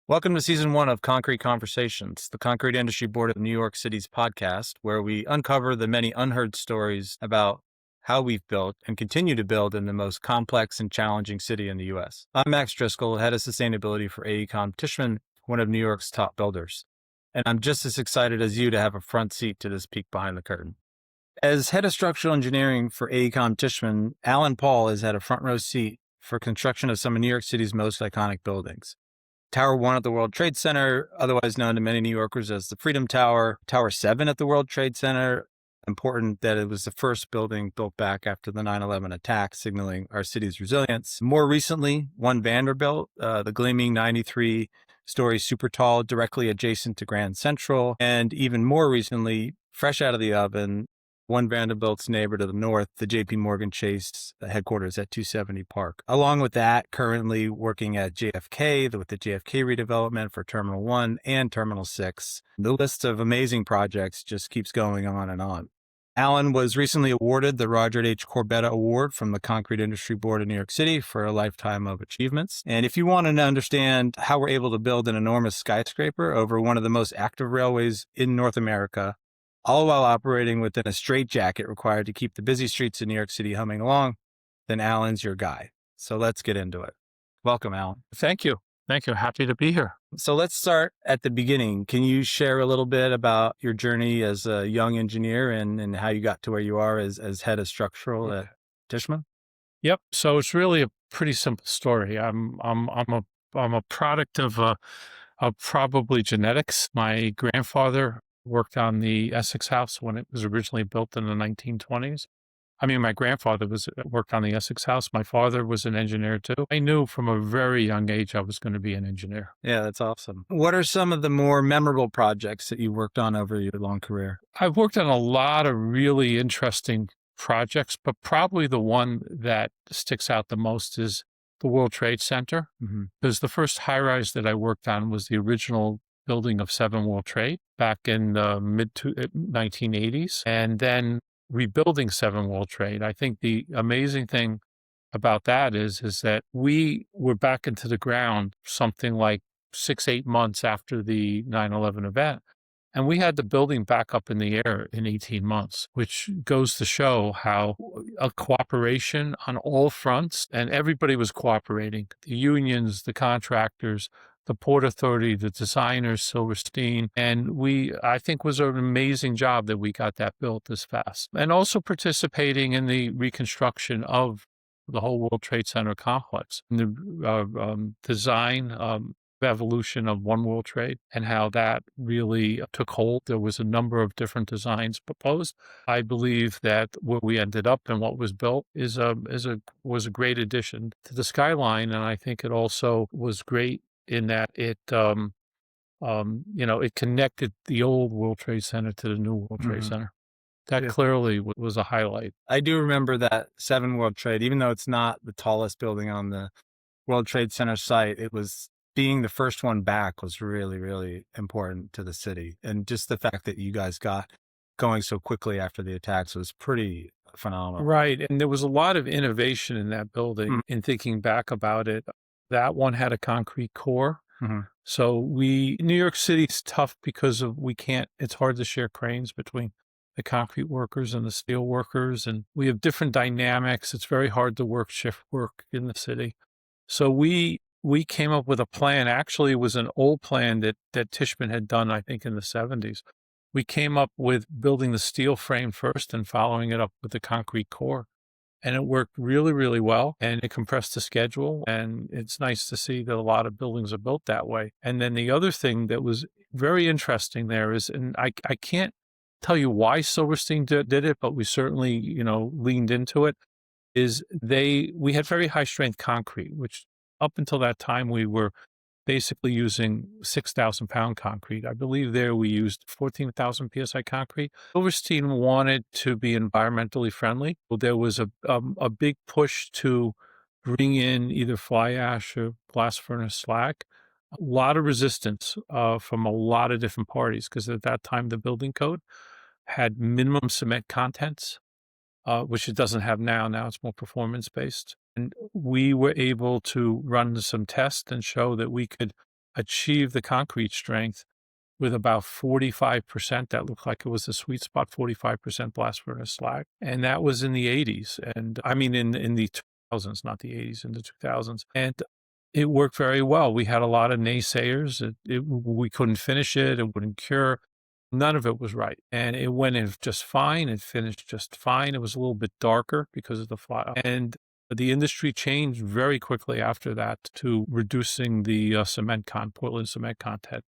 Welcome to Season 1 of Concrete Conversations, the Concrete Industry Board of New York City's podcast, where we uncover the many unheard stories about how we've built and continue to build in the most complex and challenging city in the U.S. I'm Max Driscoll, Head of Sustainability for AECOM Tishman, one of New York's top builders. And I'm just as excited as you to have a front seat to this peek behind the curtain. As Head of Structural Engineering for AECOM Tishman, Allan Paull has had a front row seat for construction of some of New York City's most iconic buildings. Tower 1 at the World Trade Center, otherwise known to many New Yorkers as the Freedom Tower. Tower 7 at the World Trade Center, important that it was the first building built back after the 9/11 attack, signaling our city's resilience. More recently, One Vanderbilt, the gleaming 93-story super tall, directly adjacent to Grand Central. And even more recently, fresh out of the oven, One Vanderbilt's neighbor to the north, the JP Morgan Chase headquarters at 270 Park. Along with that, currently working at JFK with the JFK redevelopment for Terminal 1 and Terminal 6. The list of amazing projects just keeps going on and on. Allan was recently awarded the Roger H. Corbetta Award from the Concrete Industry Board of New York City for a lifetime of achievements. And if you want to understand how we're able to build an enormous skyscraper over one of the most active railways in North America, all while operating within a straitjacket required to keep the busy streets of New York City humming along, then Allan's your guy. So let's get into it. Welcome, Allan. Thank you. Thank you. Happy to be here. So let's start at the beginning. Can you share a little bit about your journey as a young engineer and how you got to where you are as head of structural at Tishman? Yep. So it's really a pretty simple story. I'm a product of probably genetics. My grandfather worked on the Essex House when it was originally built in the 1920s. I mean, my grandfather worked on the Essex House. My father was an engineer too. I knew from a very young age I was going to be an engineer. Yeah, that's awesome. What are some of the more memorable projects that you worked on over your long career? I've worked on a lot of really interesting projects, but probably the one that sticks out the most is the World Trade Center, because the first high-rise that I worked on was the original building of 7 World Trade back in the mid-1980s, and then rebuilding 7 World Trade. I think the amazing thing about that is that we were back into the ground something like 6-8 months after the 9/11 event, and we had the building back up in the air in 18 months, which goes to show how a cooperation on all fronts, and everybody was cooperating, the unions, the contractors, the Port Authority, the designers, Silverstein, and I think was an amazing job that we got that built this fast. And also participating in the reconstruction of the whole World Trade Center complex, the design, evolution of One World Trade, and how that really took hold. There was a number of different designs proposed. I believe that where we ended up and what was built was a great addition to the skyline, and I think it also was great in that it connected the old World Trade Center to the new World Trade Center. That clearly was a highlight. I do remember that 7 World Trade, even though it's not the tallest building on the World Trade Center site, it was being the first one back was really, really important to the city. And just the fact that you guys got going so quickly after the attacks was pretty phenomenal. Right. And there was a lot of innovation in that building in thinking back about it. That one had a concrete core. So New York City's tough because it's hard to share cranes between the concrete workers and the steel workers. And we have different dynamics. It's very hard to work shift work in the city. So we came up with a plan. Actually, it was an old plan that Tishman had done, I think, in the 70s. We came up with building the steel frame first and following it up with the concrete core. And it worked really, really well, and it compressed the schedule, and it's nice to see that a lot of buildings are built that way. And then the other thing that was very interesting there is, and I can't tell you why Silverstein did it, but we certainly, leaned into it, is we had very high strength concrete, which up until that time we were basically using 6,000 pound concrete. I believe there we used 14,000 PSI concrete. Silverstein wanted to be environmentally friendly. There was a big push to bring in either fly ash or blast furnace slag. A lot of resistance from a lot of different parties, because at that time the building code had minimum cement contents, which it doesn't have now. Now it's more performance based. And we were able to run some tests and show that we could achieve the concrete strength with about 45%. That looked like it was a sweet spot, 45% blast furnace slag. And that was in the 80s. And I mean, in the 2000s, not the 80s, in the 2000s. And it worked very well. We had a lot of naysayers. We couldn't finish it. It wouldn't cure. None of it was right. And it went in just fine. It finished just fine. It was a little bit darker because of the fly. And the industry changed very quickly after that to reducing the Portland cement content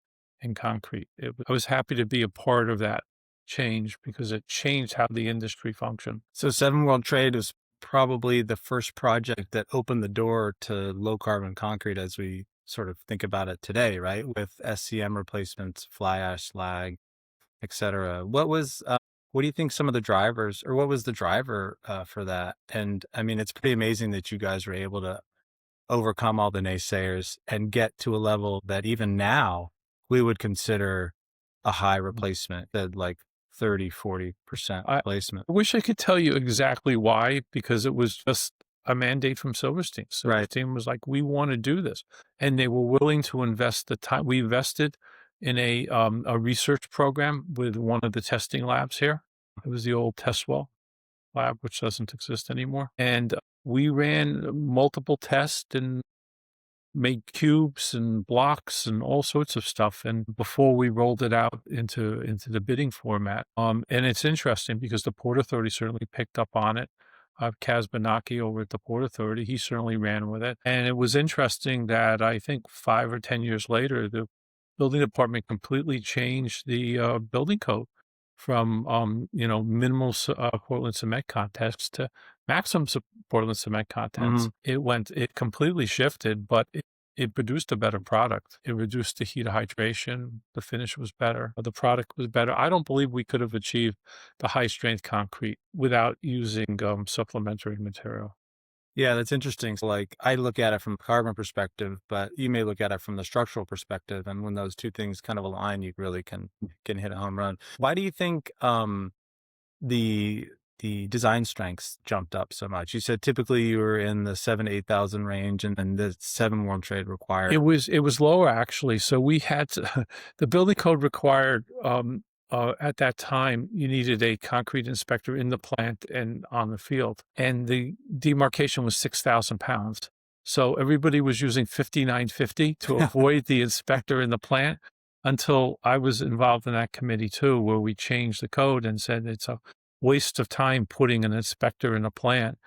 in concrete. I was happy to be a part of that change because it changed how the industry functioned. So Seven World Trade was probably the first project that opened the door to low carbon concrete as we sort of think about it today, right? With SCM replacements, fly ash, slag, et cetera. What do you think some of the drivers, or what was the driver for that? And I mean, it's pretty amazing that you guys were able to overcome all the naysayers and get to a level that even now we would consider a high replacement, that like 30-40% replacement. I wish I could tell you exactly why, because it was just a mandate from Silverstein. Silverstein was like, we want to do this. And they were willing to invest the time. We invested in a research program with one of the testing labs here. It was the old Testwell lab, which doesn't exist anymore. And we ran multiple tests and made cubes and blocks and all sorts of stuff. And before we rolled it out into the bidding format, and it's interesting because the Port Authority certainly picked up on it. Kaz Benaki over at the Port Authority, he certainly ran with it. And it was interesting that I think 5 or 10 years later, the building department completely changed the building code from minimal Portland cement contents to maximum Portland cement contents. It completely shifted, but it produced a better product. It reduced the heat of hydration. The finish was better. The product was better. I don't believe we could have achieved the high strength concrete without using supplementary material. Yeah, that's interesting. So like I look at it from a carbon perspective, but you may look at it from the structural perspective. And when those two things kind of align, you really can hit a home run. Why do you think the design strengths jumped up so much? You said typically you were in the 7,000 to 8,000 range, and the Seven World Trade required. It was lower actually. So we had the building code required. At that time, you needed a concrete inspector in the plant and on the field. And the demarcation was 6,000 pounds. So everybody was using 5950 to avoid the inspector in the plant, until I was involved in that committee too, where we changed the code and said it's a waste of time putting an inspector in a plant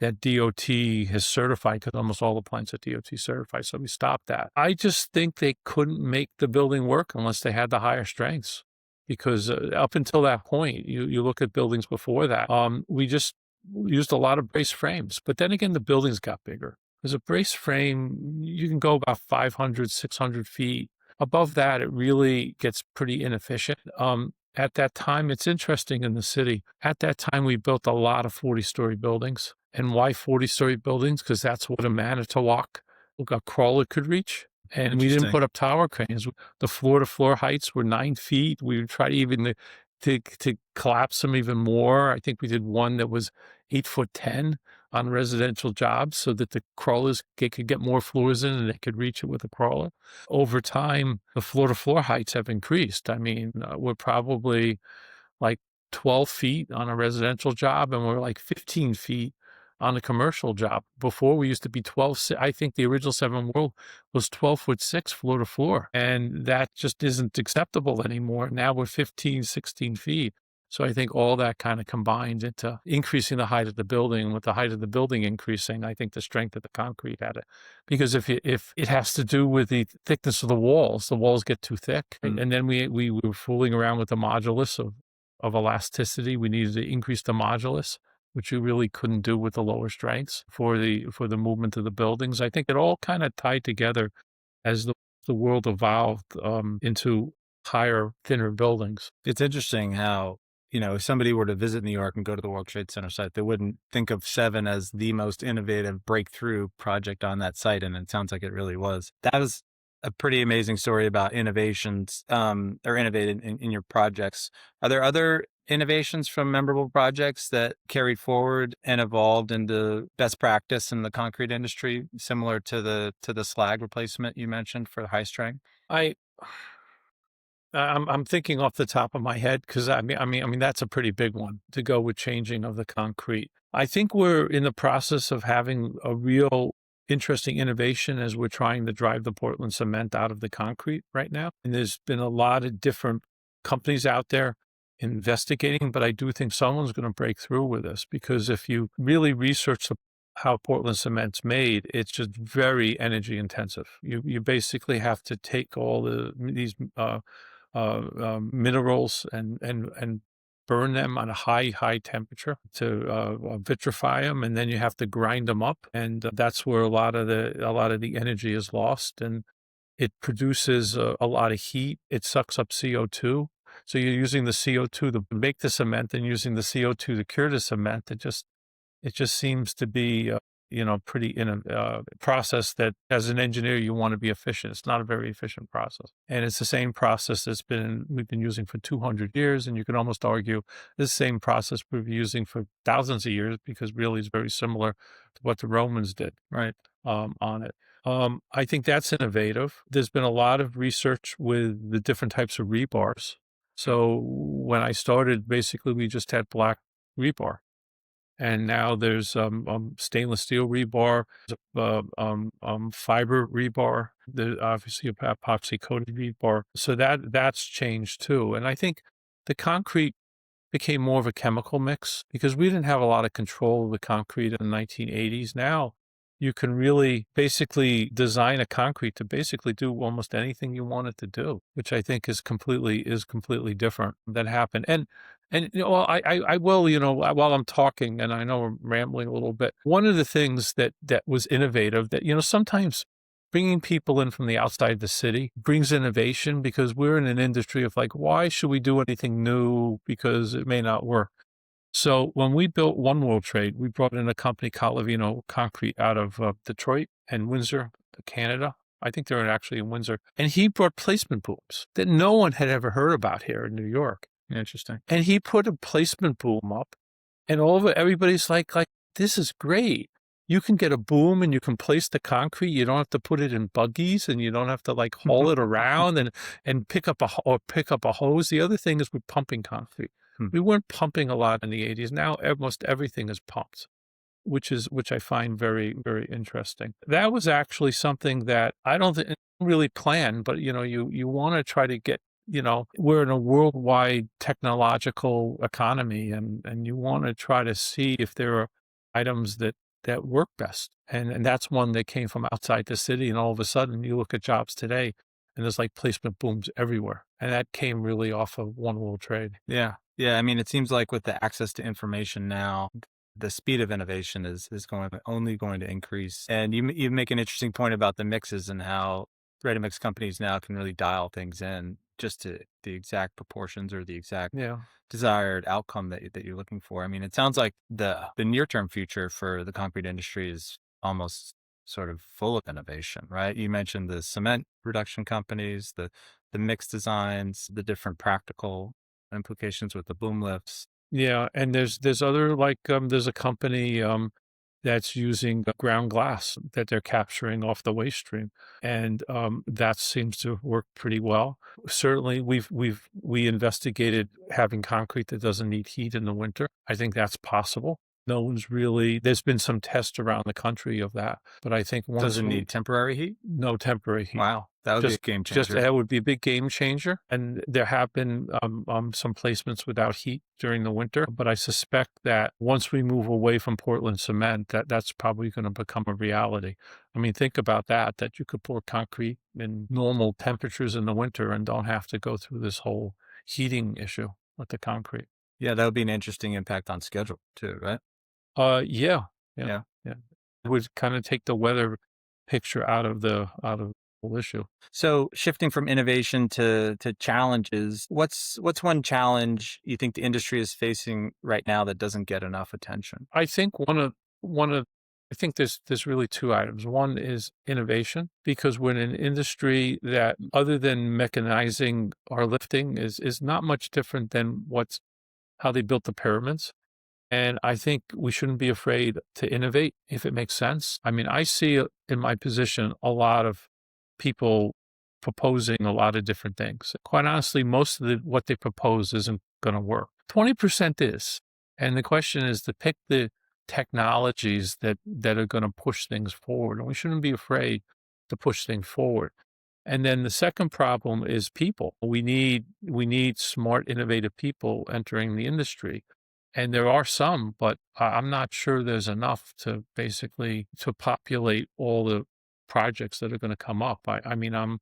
that DOT has certified, because almost all the plants at DOT certified. So we stopped that. I just think they couldn't make the building work unless they had the higher strengths. Because up until that point, you look at buildings before that, we just used a lot of brace frames. But then again, the buildings got bigger. Because a brace frame, you can go about 500, 600 feet. Above that, it really gets pretty inefficient. At that time, it's interesting in the city. At that time, we built a lot of 40-story buildings. And why 40-story buildings? Because that's what a Manitowoc, a crawler could reach. And we didn't put up tower cranes. The floor-to-floor heights were 9 feet. We would try even to collapse them even more. I think we did one that was 8'10" on residential jobs, so that the crawlers could get more floors in and they could reach it with a crawler. Over time, the floor-to-floor heights have increased. I mean, we're probably like 12 feet on a residential job, and we're like 15 feet on a commercial job. Before, we used to be 12. I think the original Seven World was 12'6" floor to floor. And that just isn't acceptable anymore. Now we're 15, 16 feet. So I think all that kind of combined into increasing the height of the building. With the height of the building increasing, I think the strength of the concrete had it. Because if it has to do with the thickness of the walls get too thick. And then we were fooling around with the modulus of elasticity. We needed to increase the modulus, which you really couldn't do with the lower strengths for the movement of the buildings. I think it all kind of tied together as the world evolved into higher, thinner buildings. It's interesting how, if somebody were to visit New York and go to the World Trade Center site, they wouldn't think of Seven as the most innovative breakthrough project on that site. And it sounds like it really was. That was a pretty amazing story about innovations, or innovated in your projects. Are there other innovations from memorable projects that carried forward and evolved into best practice in the concrete industry, similar to the slag replacement you mentioned for high strength? I I'm thinking off the top of my head because I mean that's a pretty big one to go with changing of the concrete. I think we're in the process of having a real interesting innovation as we're trying to drive the Portland cement out of the concrete right now. And there's been a lot of different companies out there investigating, but I do think someone's going to break through with this because if you really research how Portland cement's made, it's just very energy intensive. You basically have to take all these minerals and burn them on a high temperature to vitrify them, and then you have to grind them up, and that's where a lot of the energy is lost, and it produces a lot of heat. It sucks up CO2. So you're using the CO2 to make the cement and using the CO2 to cure the cement. It just seems to be, pretty in a process that as an engineer, you want to be efficient. It's not a very efficient process. And it's the same process we've been using for 200 years. And you can almost argue this same process we've been using for thousands of years because really it's very similar to what the Romans did, right, on it. I think that's innovative. There's been a lot of research with the different types of rebars. So when I started, basically we just had black rebar. And now there's stainless steel rebar, fiber rebar, obviously epoxy coated rebar. So that's changed too. And I think the concrete became more of a chemical mix because we didn't have a lot of control of the concrete in the 1980s. Now you can really basically design a concrete to basically do almost anything you want it to do, which I think is completely different than happened. And I will, while I'm talking, and I know I'm rambling a little bit, one of the things that was innovative that, sometimes bringing people in from the outside the city brings innovation because we're in an industry of like, why should we do anything new? Because it may not work. So when we built One World Trade, we brought in a company, Calavino Concrete, out of Detroit and Windsor, Canada. I think they're actually in Windsor. And he brought placement booms that no one had ever heard about here in New York. Interesting. And he put a placement boom up, and everybody's like, this is great. You can get a boom and you can place the concrete. You don't have to put it in buggies and you don't have to haul it around and pick up a hose. The other thing is we're pumping concrete. We weren't pumping a lot in the 80s. Now almost everything is pumped, which I find very, very interesting. That was actually something that I don't really plan, but you want to try to get, we're in a worldwide technological economy and you want to try to see if there are items that work best. And that's one that came from outside the city. And all of a sudden you look at jobs today and there's placement booms everywhere. And that came really off of One World Trade. Yeah. Yeah. I mean, it seems like with the access to information now, the speed of innovation is only going to increase. And you make an interesting point about the mixes and how ready-mix companies now can really dial things in just to the exact proportions or the exact desired outcome that you're looking for. I mean, it sounds like the near-term future for the concrete industry is almost sort of full of innovation, right? You mentioned the cement reduction companies, the mix designs, the different practical implications with the boom lifts. Yeah, and there's other there's a company that's using ground glass that they're capturing off the waste stream, and that seems to work pretty well. Certainly, we investigated having concrete that doesn't need heat in the winter. I think that's possible. No one's really. There's been some tests around the country of that, but I think doesn't need temporary heat. No temporary heat. Wow. That would be a game changer. That would be a big game changer. And there have been some placements without heat during the winter. But I suspect that once we move away from Portland cement, that's probably going to become a reality. I mean, think about that you could pour concrete in normal temperatures in the winter and don't have to go through this whole heating issue with the concrete. Yeah, that would be an interesting impact on schedule too, right? Yeah. It would kind of take the weather picture out of the whole issue. So shifting from innovation to challenges, what's one challenge you think the industry is facing right now that doesn't get enough attention? I think one of I think there's really two items. One is innovation, because we're in an industry that, other than mechanizing or lifting, is not much different than how they built the pyramids. And I think we shouldn't be afraid to innovate if it makes sense. I mean, I see in my position a lot of people proposing a lot of different things. Quite honestly, most of what they propose isn't going to work. 20% is. And the question is to pick the technologies that are going to push things forward. And we shouldn't be afraid to push things forward. And then the second problem is people. We need smart, innovative people entering the industry. And there are some, but I'm not sure there's enough to populate all the projects that are going to come up. I mean, I'm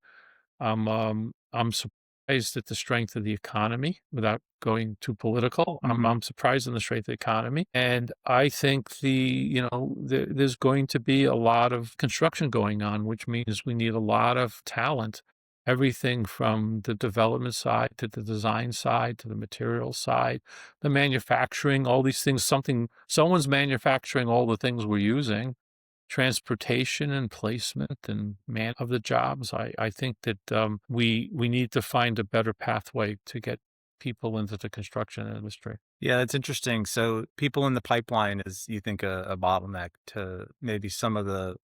surprised at the strength of the economy without going too political. I'm surprised in the strength of the economy. And I think there's going to be a lot of construction going on, which means we need a lot of talent. Everything from the development side to the design side to the materials side, the manufacturing, all these things, someone's manufacturing all the things we're using, transportation and placement and man of the jobs. I think that we need to find a better pathway to get people into the construction industry. Yeah, that's interesting. So people in the pipeline is, you think, a bottleneck to maybe some of the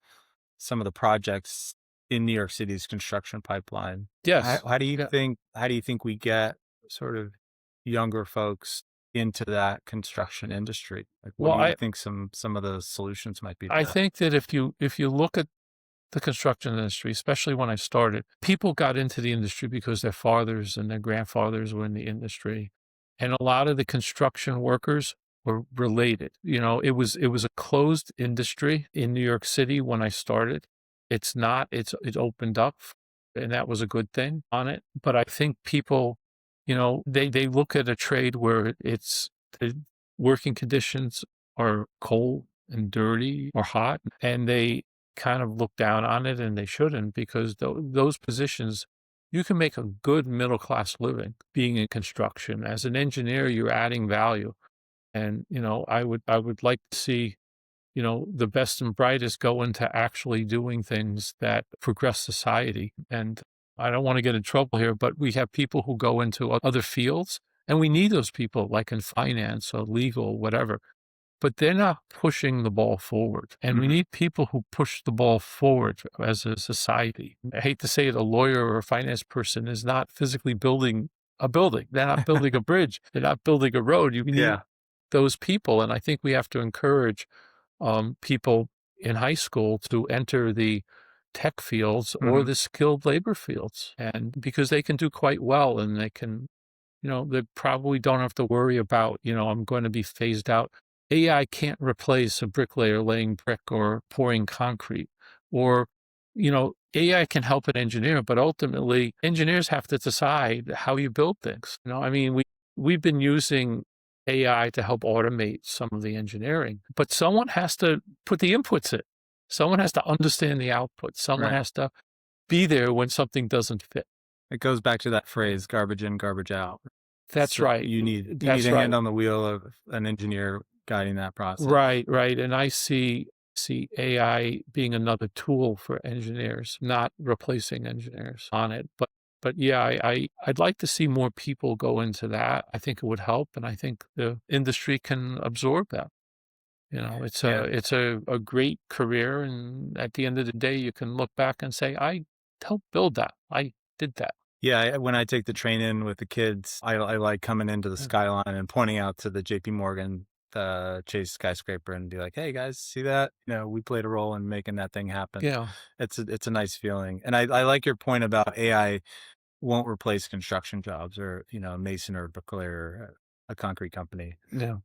projects in New York City's construction pipeline. Yes. How do you think we get sort of younger folks into that construction industry? Like, what do you think some of the solutions might be to I that? think that if you look at the construction industry, especially when I started, people got into the industry because their fathers and their grandfathers were in the industry. And a lot of the construction workers were related. It was a closed industry in New York City when I started. It's not, it opened up, and that was a good thing on it. But I think people, they look at a trade where the working conditions are cold and dirty or hot, and they kind of look down on it, and they shouldn't, because those positions, you can make a good middle-class living being in construction. As an engineer, you're adding value. And, I would like to see, the best and brightest go into actually doing things that progress society. And I don't want to get in trouble here, but we have people who go into other fields, and we need those people, like in finance or legal, whatever. But they're not pushing the ball forward. And we need people who push the ball forward as a society. I hate to say it, a lawyer or a finance person is not physically building a building. They're not building a bridge. They're not building a road. You need those people. And I think we have to encourage people in high school to enter the tech fields or the skilled labor fields, and because they can do quite well, and they can, they probably don't have to worry about, I'm going to be phased out. AI can't replace a bricklayer laying brick or pouring concrete, or, AI can help an engineer, but ultimately engineers have to decide how you build things. I mean, we've been using AI to help automate some of the engineering, but someone has to put the inputs in. Someone has to understand the output. Someone has to be there when something doesn't fit. It goes back to that phrase, garbage in, garbage out. That's right. You need a hand on the wheel of an engineer guiding that process. Right. And I see AI being another tool for engineers, not replacing engineers on it. But yeah, I'd like to see more people go into that. I think it would help, and I think the industry can absorb that. It's a great career, and at the end of the day, you can look back and say, I helped build that. I did that. Yeah, when I take the train in with the kids, I like coming into the Skyline and pointing out to the JP Morgan Chase skyscraper and be like, hey guys, see that? We played a role in making that thing happen. Yeah. It's a nice feeling. And I like your point about AI won't replace construction jobs, or, a mason or a bricklayer, a concrete company. Yeah.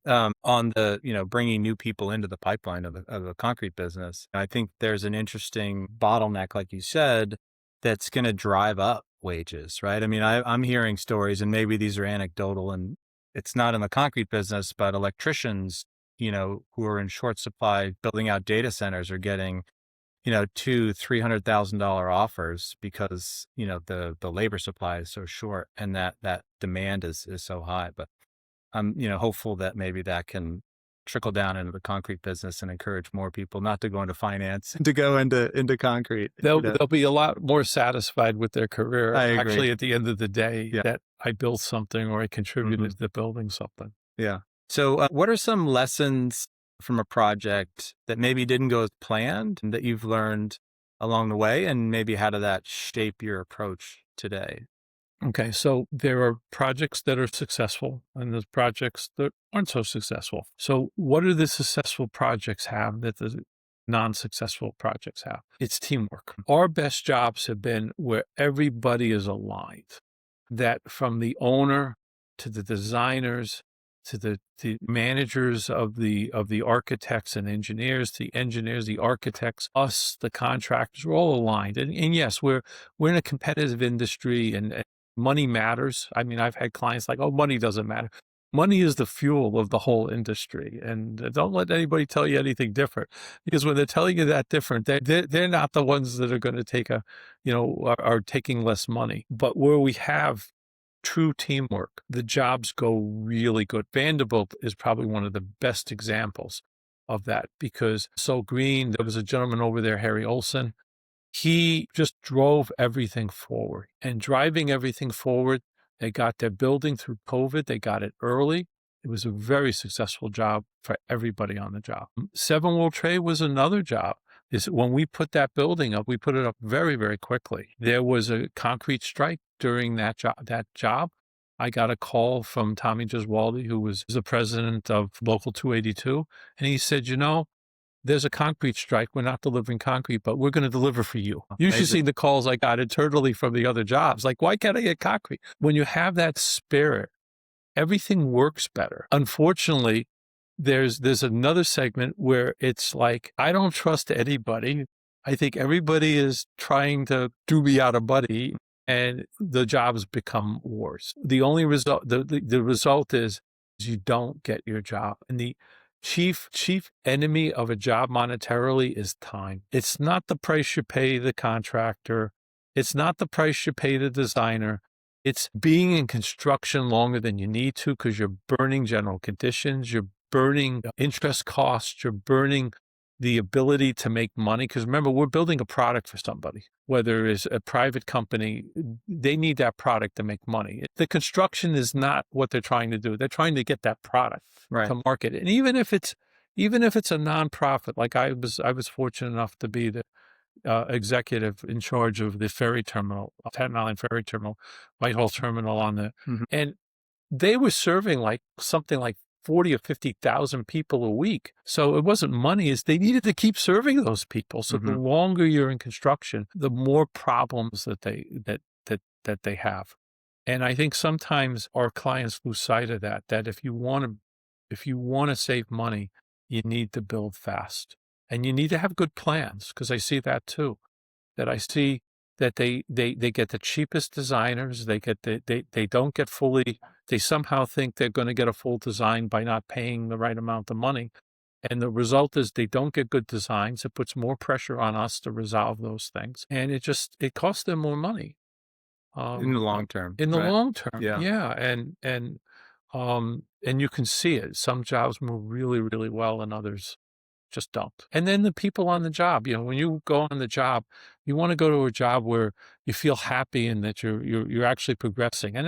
On the, bringing new people into the pipeline of a concrete business. I think there's an interesting bottleneck, like you said, that's going to drive up wages, right? I mean, I'm hearing stories, and maybe these are anecdotal, and it's not in the concrete business, but electricians, who are in short supply building out data centers are getting, $200,000-$300,000 offers because, the labor supply is so short, and that demand is so high. But I'm, hopeful that maybe that can trickle down into the concrete business and encourage more people not to go into finance, to go into concrete. They'll be a lot more satisfied with their career. I agree. Actually, at the end of the day, that I built something or I contributed to building something. Yeah. So what are some lessons from a project that maybe didn't go as planned and that you've learned along the way, and maybe how did that shape your approach today? Okay, so there are projects that are successful and there's projects that aren't so successful. So what do the successful projects have that the non-successful projects have? It's teamwork. Our best jobs have been where everybody is aligned, that from the owner to the designers to the managers of the architects and engineers, the engineers, the architects, us, the contractors, we're all aligned. And yes, we're in a competitive industry and money matters. I mean, I've had clients like, oh, money doesn't matter. Money is the fuel of the whole industry. And don't let anybody tell you anything different, because when they're telling you that different, they're not the ones that are going to take are taking less money. But where we have true teamwork, the jobs go really good. Vanderbilt is probably one of the best examples of that, because so green, there was a gentleman over there, Harry Olson. He just drove everything forward, and driving everything forward, they got their building through COVID. They got it early. It was a very successful job for everybody on the job. 7 World Trade was another job. When we put that building up, we put it up very, very quickly. There was a concrete strike during that job. I got a call from Tommy Gesualdi, who was the president of Local 282, and he said, there's a concrete strike. We're not delivering concrete, but we're going to deliver for you. You should see the calls I got internally from the other jobs. Like, why can't I get concrete? When you have that spirit, everything works better. Unfortunately, there's another segment where it's like, I don't trust anybody. I think everybody is trying to do me out of money, and the jobs become worse. The only result, the result is you don't get your job. And the chief enemy of a job monetarily is time. It's not the price you pay the contractor. It's not the price you pay the designer. It's being in construction longer than you need to, because you're burning general conditions, you're burning interest costs, you're burning the ability to make money. Because remember, we're building a product for somebody, whether it's a private company, they need that product to make money. The construction is not what they're trying to do. They're trying to get that product to market. And even if it's a nonprofit, like I was fortunate enough to be the executive in charge of the ferry terminal, Staten Island ferry terminal, Whitehall terminal and they were serving something like 40 or 50,000 people a week. So it wasn't money, is they needed to keep serving those people. So the longer you're in construction, the more problems that they have. And I think sometimes our clients lose sight of that if you want to save money, you need to build fast. And you need to have good plans, because I see that too. That I see that they get the cheapest designers, they don't get fully, they somehow think they're going to get a full design by not paying the right amount of money. And the result is they don't get good designs. It puts more pressure on us to resolve those things. And it costs them more money. In the long term. In the long term. Yeah. And you can see it. Some jobs move really, really well, and others just don't. And then the people on the job, when you go on the job, you want to go to a job where you feel happy and that you're actually progressing. And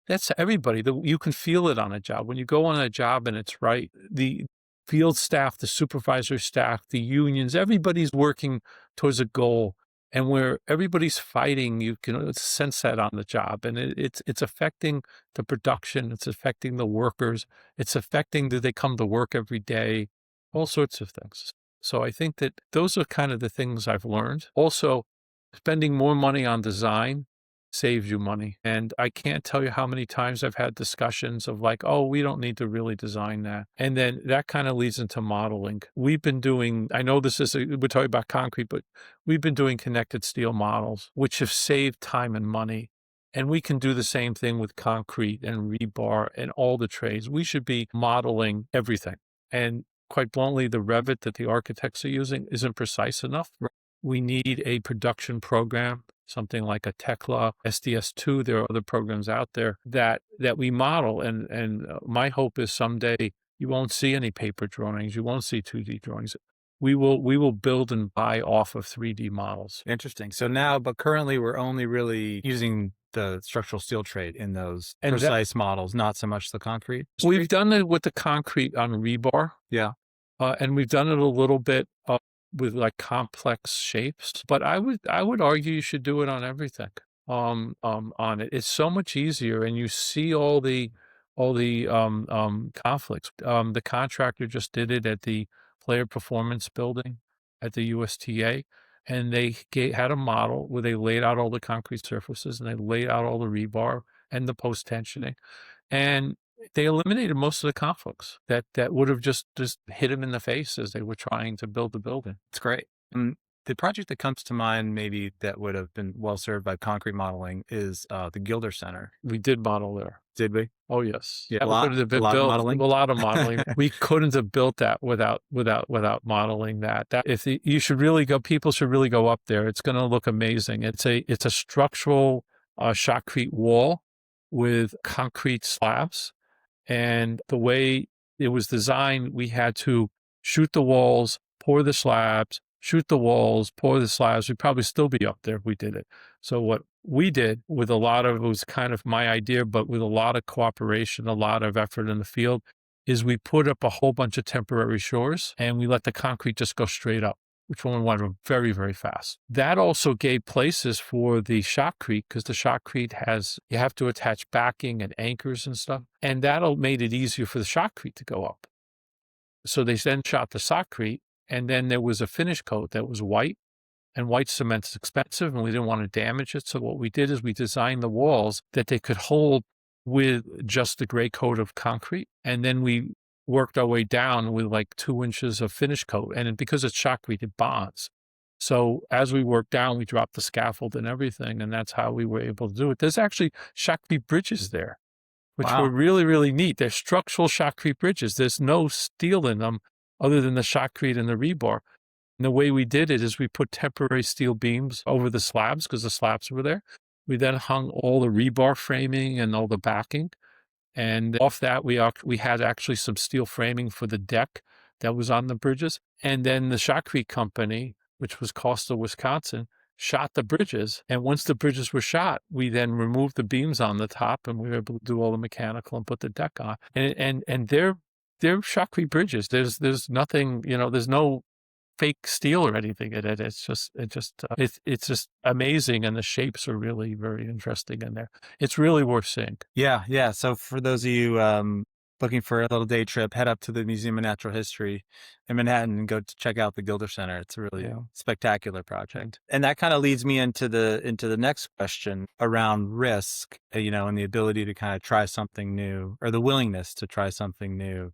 that's everybody. You can feel it on a job. When you go on a job and it's right, the field staff, the supervisor staff, the unions, everybody's working towards a goal. And where everybody's fighting, you can sense that on the job. And it's affecting the production. It's affecting the workers. It's affecting, do they come to work every day? All sorts of things. So I think that those are kind of the things I've learned. Also, spending more money on design saves you money. And I can't tell you how many times I've had discussions of like, oh, we don't need to really design that. And then that kind of leads into modeling. We've been doing, I know we're talking about concrete, but we've been doing connected steel models, which have saved time and money. And we can do the same thing with concrete and rebar and all the trades. We should be modeling everything. And quite bluntly, the Revit that the architects are using isn't precise enough. We need a production program, something like a Tekla, SDS2. There are other programs out there that we model. And my hope is someday You won't see any paper drawings. You won't see 2D drawings. We will build and buy off of 3D models. Interesting. So now, but currently we're only really using the structural steel trade in those precise models, not so much the concrete. We've done it with the concrete on rebar. Yeah. And we've done it a little bit with like complex shapes, but I would argue you should do it on everything. On it, it's so much easier, and you see all the conflicts. The contractor just did it at the Player Performance Building at the USTA, and they had a model where they laid out all the concrete surfaces and they laid out all the rebar and the post tensioning, and they eliminated most of the conflicts that would have just hit them in the face as they were trying to build the building. It's great. And the project that comes to mind maybe that would have been well served by concrete modeling is the Gilder Center. We did model there. Did we? Oh, yes. Yeah, a lot of modeling. A lot of modeling. We couldn't have built that without modeling that. People should really go up there. It's going to look amazing. It's a structural shotcrete wall with concrete slabs. And the way it was designed, we had to shoot the walls, pour the slabs, shoot the walls, pour the slabs. We'd probably still be up there if we did it. So what we did with it was kind of my idea, but with a lot of cooperation, a lot of effort in the field, is we put up a whole bunch of temporary shores and we let the concrete just go straight up, which one went very, very fast. That also gave places for the shotcrete, because the shotcrete you have to attach backing and anchors and stuff, and that made it easier for the shotcrete to go up. So they then shot the shotcrete, and then there was a finish coat that was white, and white cement's expensive, and we didn't want to damage it. So what we did is we designed the walls that they could hold with just the gray coat of concrete, and then we worked our way down with like 2 inches of finish coat. And because it's shotcrete, it bonds. So as we worked down, we dropped the scaffold and everything, and that's how we were able to do it. There's actually shotcrete bridges there, which were really, really neat. They're structural shotcrete bridges. There's no steel in them other than the shotcrete and the rebar. And the way we did it is we put temporary steel beams over the slabs because the slabs were there. We then hung all the rebar framing and all the backing. And off that, we had actually some steel framing for the deck that was on the bridges. And then the shotcrete company, which was Coastal, Wisconsin, shot the bridges. And once the bridges were shot, we then removed the beams on the top, and we were able to do all the mechanical and put the deck on. And they're shotcrete bridges. There's nothing, there's no fake steel or anything in it. It's just amazing, and the shapes are really very interesting in there. It's really worth seeing. Yeah. So for those of you looking for a little day trip, head up to the Museum of Natural History in Manhattan and go to check out the Gilder Center. It's a really spectacular project. And that kind of leads me into the next question around risk, and the ability to kind of try something new, or the willingness to try something new.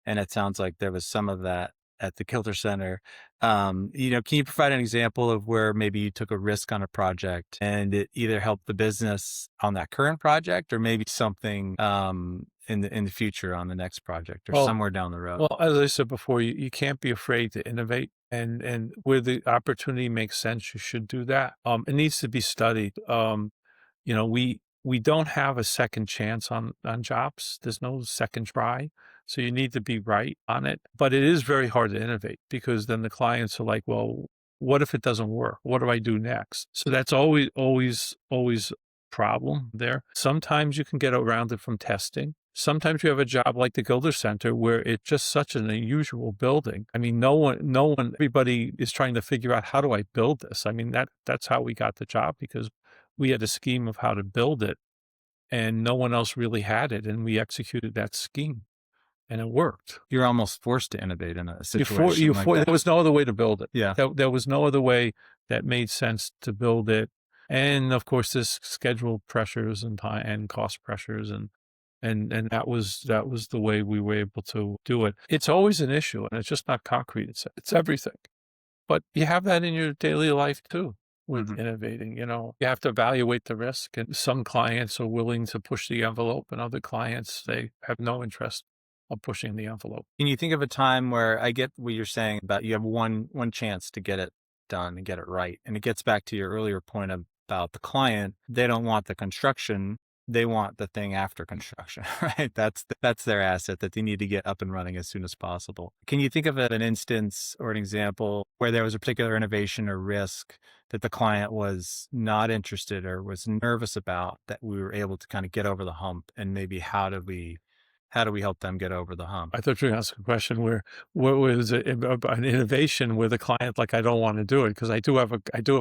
And it sounds like there was some of that at the Gilder Center. Can you provide an example of where maybe you took a risk on a project and it either helped the business on that current project, or maybe something in the future on the next project, or somewhere down the road? Well, as I said before, you can't be afraid to innovate, and where the opportunity makes sense, you should do that. It needs to be studied. We don't have a second chance on jobs. There's no second try. So you need to be right on it. But it is very hard to innovate, because then the clients are like, well, what if it doesn't work? What do I do next? So that's always a problem there. Sometimes you can get around it from testing. Sometimes you have a job like the Gilder Center where it's just such an unusual building. I mean, everybody is trying to figure out, how do I build this? I mean, that's how we got the job, because we had a scheme of how to build it, and no one else really had it, and we executed that scheme, and it worked. You're almost forced to innovate in a situation like that. There was no other way to build it. Yeah. There was no other way that made sense to build it. And of course, there's schedule pressures and time and cost pressures, and that was the way we were able to do it. It's always an issue, and it's just not concrete. It's everything. But you have that in your daily life too. With innovating, you have to evaluate the risk, and some clients are willing to push the envelope, and other clients, they have no interest of pushing the envelope. Can you think of a time where, I get what you're saying about you have one chance to get it done and get it right, and it gets back to your earlier point about the client. They don't want the construction they want the thing after construction, right? That's their asset that they need to get up and running as soon as possible. Can you think of an instance or an example where there was a particular innovation or risk that the client was not interested or was nervous about that we were able to kind of get over the hump? And maybe how do we help them get over the hump? I thought you were going to ask a question where what was an innovation with a client like I don't want to do it because I do have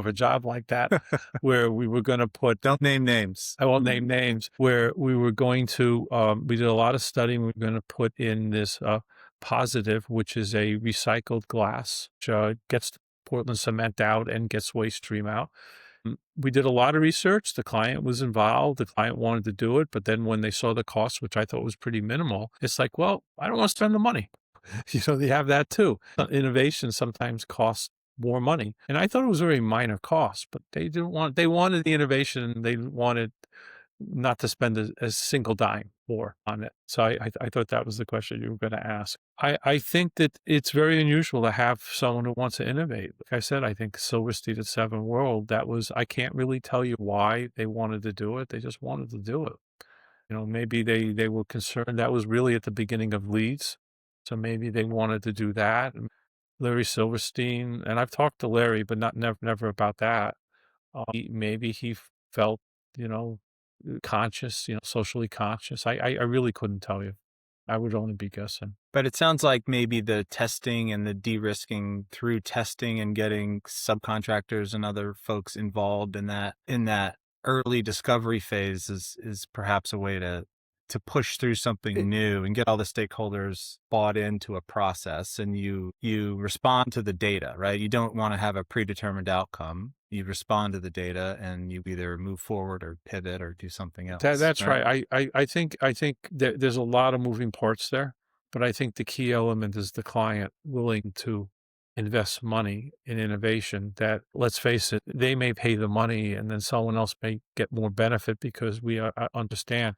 a job like that where we were going to put Don't name names. I won't name names where we were going to we did a lot of studying. We were going to put in this positive, which is a recycled glass, which gets Portland cement out and gets waste stream out. We did a lot of research. The client was involved. The client wanted to do it. But then when they saw the cost, which I thought was pretty minimal, it's like, well, I don't want to spend the money. They have that too. Innovation sometimes costs more money. And I thought it was a very minor cost, but they wanted the innovation and they wanted not to spend a single dime more on it. So I thought that was the question you were going to ask. I think that it's very unusual to have someone who wants to innovate. Like I said, I think Silverstein at Seven World, I can't really tell you why they wanted to do it. They just wanted to do it. Maybe they were concerned. That was really at the beginning of Leeds. So maybe they wanted to do that. And Larry Silverstein, and I've talked to Larry, but never about that. Maybe he felt, conscious, socially conscious. I really couldn't tell you. I would only be guessing. But it sounds like maybe the testing and the de-risking through testing and getting subcontractors and other folks involved in that early discovery phase is perhaps a way to push through something new and get all the stakeholders bought into a process. And you respond to the data, right? You don't want to have a predetermined outcome. You respond to the data and you either move forward or pivot or do something else. That's right. I think there's a lot of moving parts there, but I think the key element is the client willing to invest money in innovation that, let's face it, they may pay the money and then someone else may get more benefit because we understand.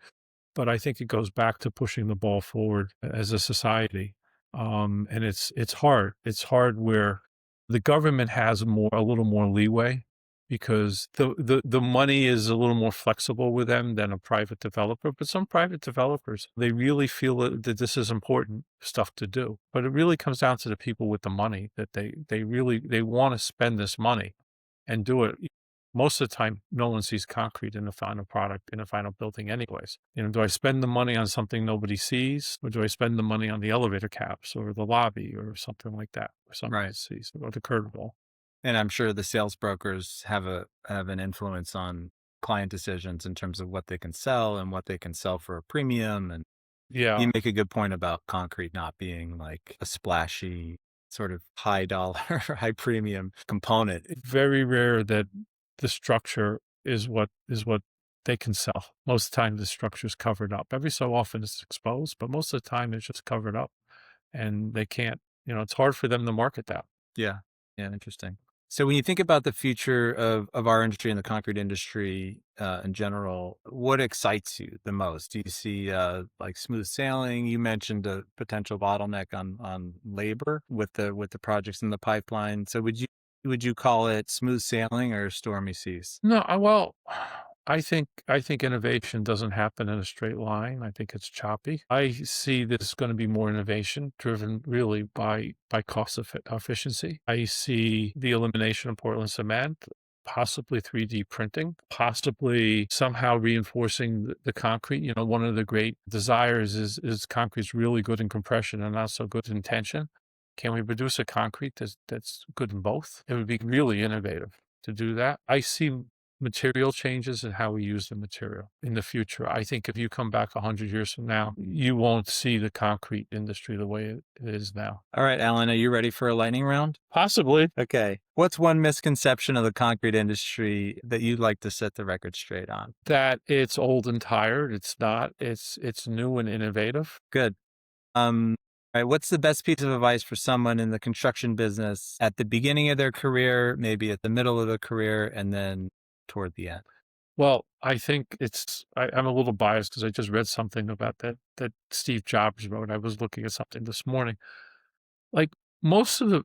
But I think it goes back to pushing the ball forward as a society. And it's hard. It's hard where the government has a little more leeway because the money is a little more flexible with them than a private developer. But some private developers, they really feel that this is important stuff to do. But it really comes down to the people with the money that they want to spend this money and do it. Most of the time, no one sees concrete in the final product, in the final building anyways. Do I spend the money on something nobody sees, or do I spend the money on the elevator caps or the lobby or something like that, or somebody sees, or the curtain wall? And I'm sure the sales brokers have an influence on client decisions in terms of what they can sell and what they can sell for a premium. And you make a good point about concrete not being like a splashy sort of high dollar, high premium component. It's very rare that the structure is what they can sell. Most of the time, the structure is covered up. Every so often it's exposed, but most of the time it's just covered up and they can't, it's hard for them to market that. Yeah. Interesting. So when you think about the future of our industry and the concrete industry in general, what excites you the most? Do you see like smooth sailing? You mentioned a potential bottleneck on labor with the projects in the pipeline. So would you call it smooth sailing or stormy seas? No, well, I think innovation doesn't happen in a straight line. I think it's choppy. I see this going to be more innovation driven really by cost efficiency. I see the elimination of Portland cement, possibly 3D printing, possibly somehow reinforcing the concrete. One of the great desires is concrete's really good in compression and not so good in tension. Can we produce a concrete that's good in both? It would be really innovative to do that. I see material changes and how we use the material in the future. I think if you come back 100 years from now, you won't see the concrete industry the way it is now. All right, Allan, are you ready for a lightning round? Possibly. Okay. What's one misconception of the concrete industry that you'd like to set the record straight on? That it's old and tired. It's not. It's new and innovative. Good. All right, what's the best piece of advice for someone in the construction business at the beginning of their career, maybe at the middle of their career, and then toward the end? Well, I think I'm a little biased because I just read something about that Steve Jobs wrote. I was looking at something this morning. Like most of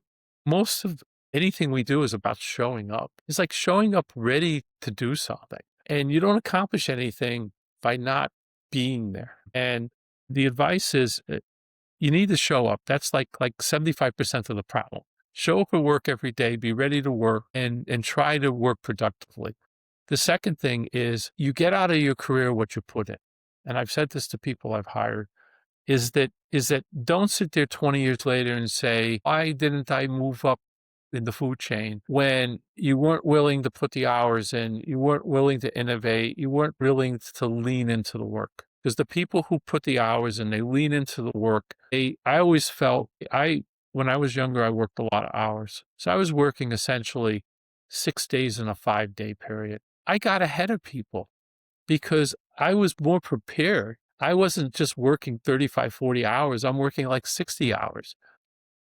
anything we do is about showing up. It's like showing up ready to do something. And you don't accomplish anything by not being there. And the advice is you need to show up. That's like 75% of the problem. Show up at work every day, be ready to work, and try to work productively. The second thing is you get out of your career what you put in. And I've said this to people I've hired, is that don't sit there 20 years later and say, why didn't I move up in the food chain when you weren't willing to put the hours in, you weren't willing to innovate, you weren't willing to lean into the work. Because the people who put the hours in, they lean into the work. I always felt, when I was younger, I worked a lot of hours. So I was working essentially 6 days in a 5-day period. I got ahead of people because I was more prepared. I wasn't just working 35, 40 hours. I'm working like 60 hours.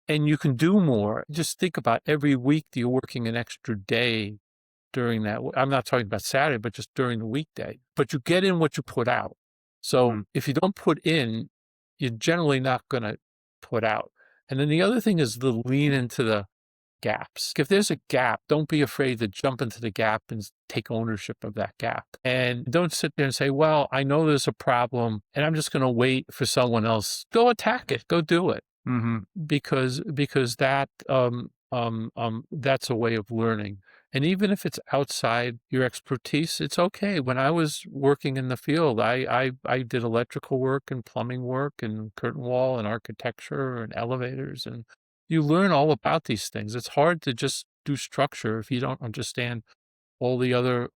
And you can do more. Just think about every week that you're working an extra day during that. I'm not talking about Saturday, but just during the weekday. But you get in what you put out. So if you don't put in, you're generally not going to put out. And then the other thing is the lean into the gaps. If there's a gap, don't be afraid to jump into the gap and take ownership of that gap. And don't sit there and say, well, I know there's a problem and I'm just going to wait for someone else. Go attack it. Go do it. Because that that's a way of learning. And even if it's outside your expertise, it's okay. When I was working in the field, I did electrical work and plumbing work and curtain wall and architecture and elevators, and you learn all about these things. It's hard to just do structure if you don't understand all the other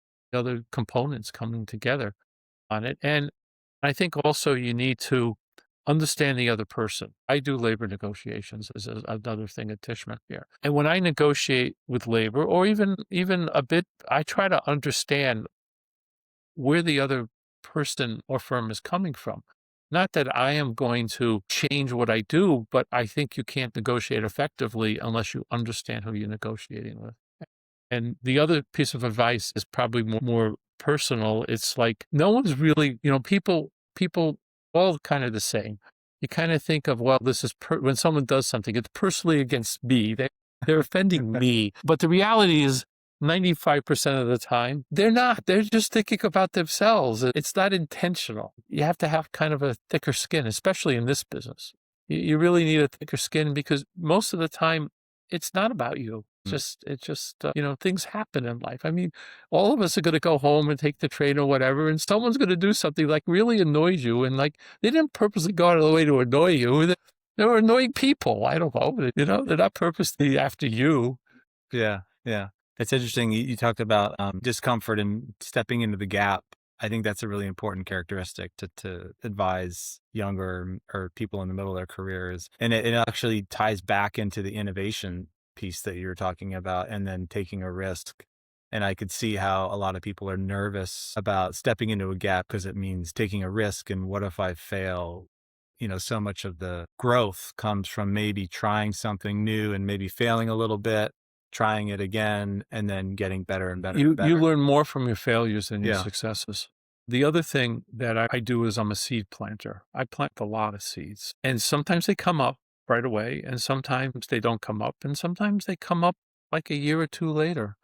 components coming together on it. And I think also you need to understand the other person. I do labor negotiations as another thing at Tishman here. And when I negotiate with labor, or even a bit, I try to understand where the other person or firm is coming from. Not that I am going to change what I do, but I think you can't negotiate effectively unless you understand who you're negotiating with. And the other piece of advice is probably more personal. It's like no one's really, people all kind of the same. You kind of think of, well, this is when someone does something, it's personally against me. They're offending me. But the reality is 95% of the time, they're not. They're just thinking about themselves. It's not intentional. You have to have kind of a thicker skin, especially in this business. You really need a thicker skin because most of the time, it's not about you. It's just things happen in life. I mean, all of us are going to go home and take the train or whatever, and someone's going to do something like really annoys you. And like, they didn't purposely go out of the way to annoy you. They were annoying people. I don't know. They're not purposely after you. Yeah. Yeah. It's interesting. You talked about discomfort and stepping into the gap. I think that's a really important characteristic to advise younger or people in the middle of their careers. And it actually ties back into the innovation piece that you were talking about and then taking a risk. And I could see how a lot of people are nervous about stepping into a gap because it means taking a risk. And what if I fail? So much of the growth comes from maybe trying something new and maybe failing a little bit, trying it again, and then getting better and better. You and better. learn more from your failures than your successes. The other thing that I do is I'm a seed planter. I plant a lot of seeds. And sometimes they come up right away, and sometimes they don't come up, and sometimes they come up like a year or two later.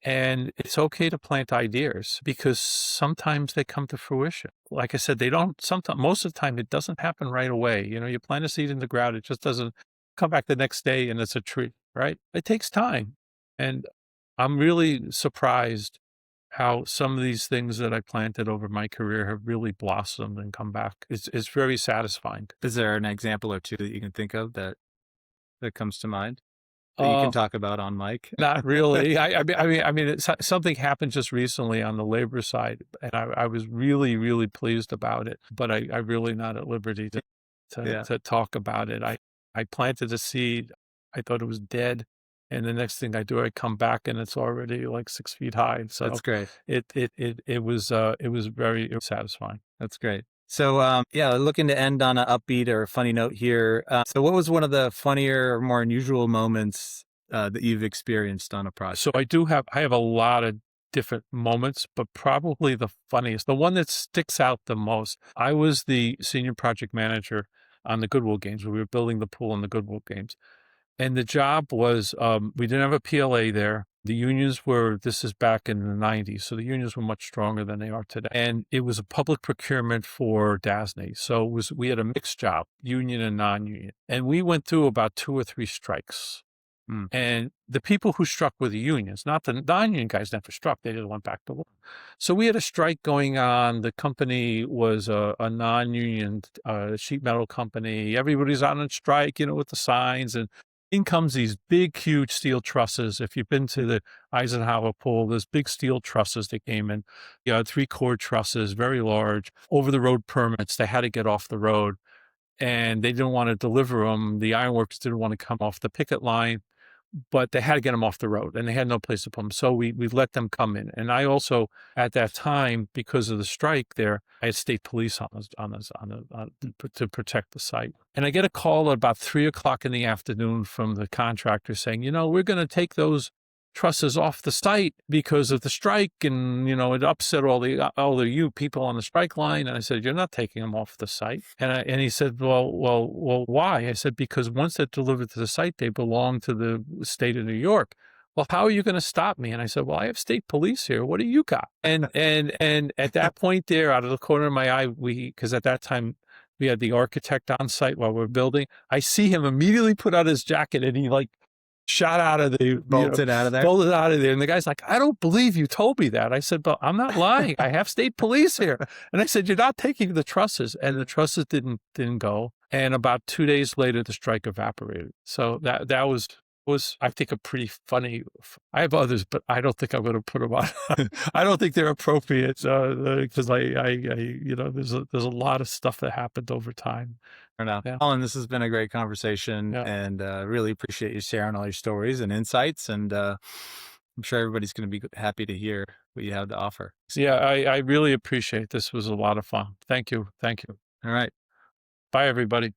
And it's okay to plant ideas because sometimes they come to fruition. Like I said, most of the time it doesn't happen right away. You plant a seed in the ground, it just doesn't come back the next day and it's a tree, right? It takes time. And I'm really surprised how some of these things that I planted over my career have really blossomed and come back. It's very satisfying. Is there an example or two that you can think of that comes to mind that you can talk about on mic? Not really. I mean, something happened just recently on the labor side, and I was really, really pleased about it. But I'm really not at liberty to talk about it. I planted a seed. I thought it was dead. And the next thing I do, I come back and it's already like 6 feet high. So that's great. It was very satisfying. That's great. So, looking to end on an upbeat or a funny note here. So what was one of the funnier or more unusual moments that you've experienced on a project? So I have a lot of different moments, but probably the funniest, the one that sticks out the most. I was the senior project manager on the Goodwill Games. We were building the pool in the Goodwill Games. And the job was, we didn't have a PLA there. The unions were, this is back in the 90s, so the unions were much stronger than they are today. And it was a public procurement for DASNY. So we had a mixed job, union and non-union. And we went through about 2 or 3 strikes. And the people who struck were the unions, not the non-union guys never struck. They just went back to work. So we had a strike going on. The company was a non-union sheet metal company. Everybody's on a strike, with the signs. And in comes these big, huge steel trusses. If you've been to the Eisenhower Pool, there's big steel trusses that came in. 3-cord trusses, very large, over-the-road permits. They had to get off the road. And they didn't want to deliver them. The ironworkers didn't want to come off the picket line, but they had to get them off the road, and they had no place to put them. So we let them come in. And I also, at that time, because of the strike there, I had state police to protect the site. And I get a call at about 3:00 in the afternoon from the contractor saying, we're going to take those trusses off the site because of the strike, and it upset all the you people on the strike line. And I said, you're not taking them off the site. And he said, well, why? I said, because once they're delivered to the site, they belong to the state of New York. Well, how are you going to stop me? And I said, well, I have state police here. What do you got? And at that point there, out of the corner of my eye, because at that time we had the architect on site while we're building, I see him immediately put out his jacket, and he shot out of the bolted out of there. Bolted out of there. And the guy's like, I don't believe you told me that. I said, but I'm not lying. I have state police here. And I said, you're not taking the trusses. And the trusses didn't go. And about 2 days later, the strike evaporated. So that was I think, a pretty funny. I have others, but I don't think I'm going to put them on. I don't think they're appropriate because there's a lot of stuff that happened over time. Yeah. Allan, this has been a great conversation, and really appreciate you sharing all your stories and insights. And I'm sure everybody's going to be happy to hear what you have to offer. Yeah, I really appreciate it. This was a lot of fun. Thank you. All right. Bye, everybody.